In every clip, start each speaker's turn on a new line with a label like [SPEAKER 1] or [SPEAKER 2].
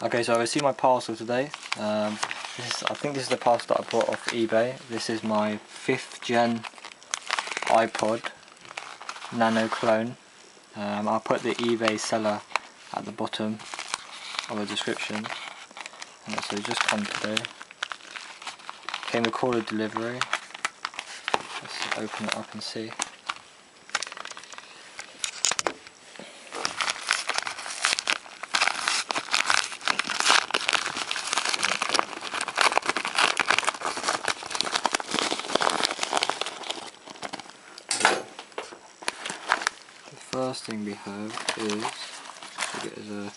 [SPEAKER 1] Okay, so I received my parcel today. I think this is the parcel that I bought off eBay. This is my 5th gen iPod nano clone. I'll put the eBay seller at the bottom of the description. So it just come today. Came recorded delivery. Let's open it up and see. First thing we have is a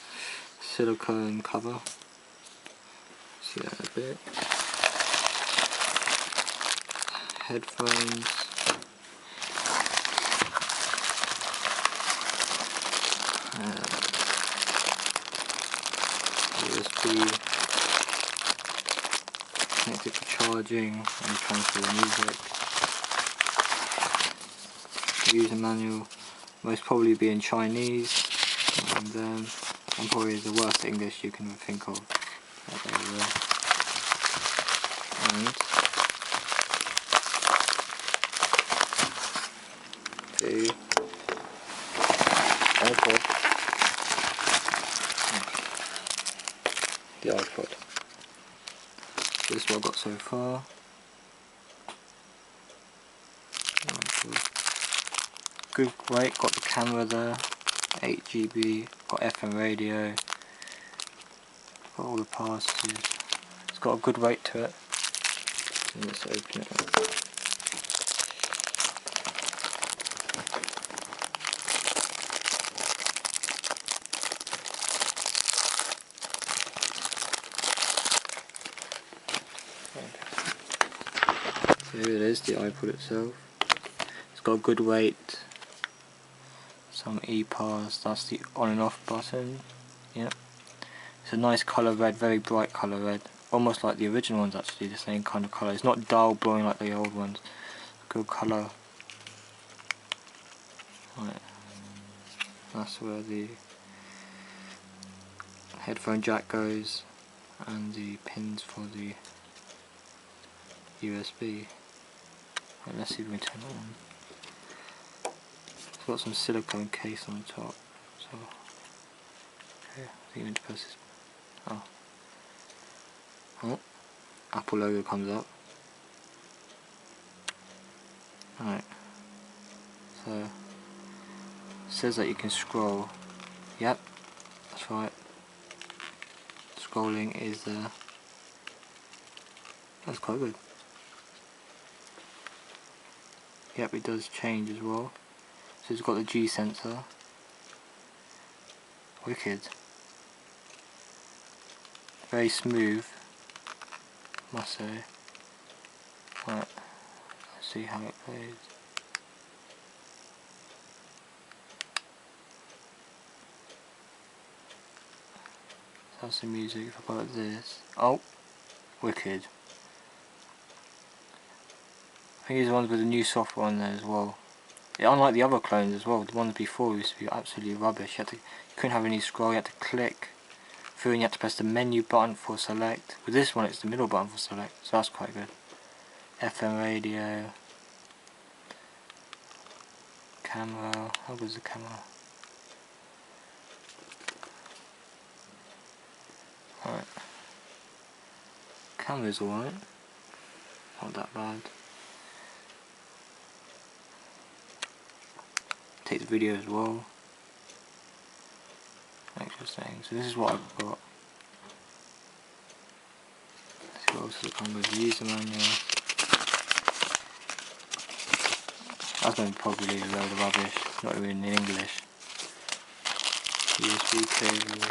[SPEAKER 1] silicone cover. See that in a bit. Headphones. USB connected for charging and transfer music. User manual. Most probably be in Chinese, and I'm probably the worst English you can think of. And the iPod. This is what I got so far. Good weight, got the camera there, 8 GB, got FM radio, got all the passes. It's got a good weight to it. So let's open it up. So here it is, the iPod itself. It's got a good weight. Some ipod, that's the on and off button. Yep. It's a nice colour red, very bright colour red. Almost like the original ones actually, the same kind of colour. It's not dull blowing like the old ones. Good colour. Right. That's where the headphone jack goes and the pins for the USB. Right, let's see if we can turn it on. It's got some silicone case on the top, so okay, I think you need to press this. Oh, Apple logo comes up. Alright, so it says that you can scroll. Yep, that's right. Scrolling is there. That's quite good. Yep, it does change as well. So it's got the G sensor. Wicked. Very smooth, must say. Right, let's see how it plays. That's the music. If I go like this. Oh, wicked. I think these are the ones with the new software on there as well. Unlike the other clones as well, the ones before used to be absolutely rubbish. You couldn't have any scroll, you had to click through and you had to press the menu button for select. With this one it's the middle button for select, so that's quite good. FM radio, camera, how goes the camera? Alright. Camera's alright, not that bad. Takes video as well. Extra things. So this is what I've got. Let's see what else has come with. User manual. That's going to probably a load of rubbish. Not even in English. USB cable.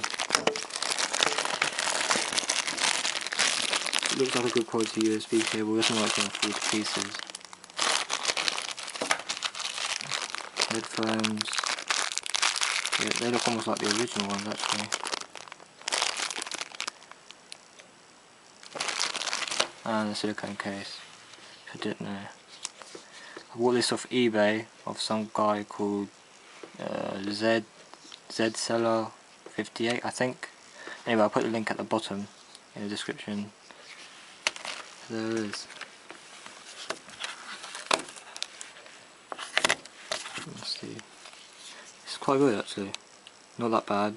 [SPEAKER 1] It looks like a good quality USB cable. This one might come fall to pieces. Headphones. Yeah, they look almost like the original ones actually. And the silicone case, which I didn't know. I bought this off eBay of some guy called Z Seller 58, I think. Anyway, I'll put the link at the bottom in the description. There it is. Let's see. It's quite good actually. Not that bad.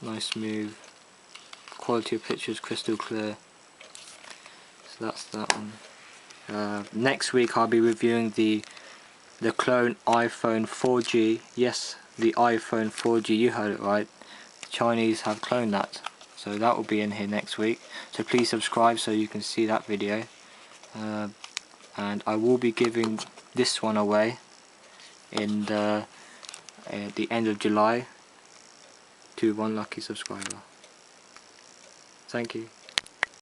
[SPEAKER 1] Nice smooth. Quality of pictures crystal clear. So that's that one. Next week I'll be reviewing the clone iPhone 4G. Yes, the iPhone 4G, you heard it right. The Chinese have cloned that. So that will be in here next week. So please subscribe so you can see that video. And I will be giving this one away in the at the end of July to one lucky subscriber. Thank you.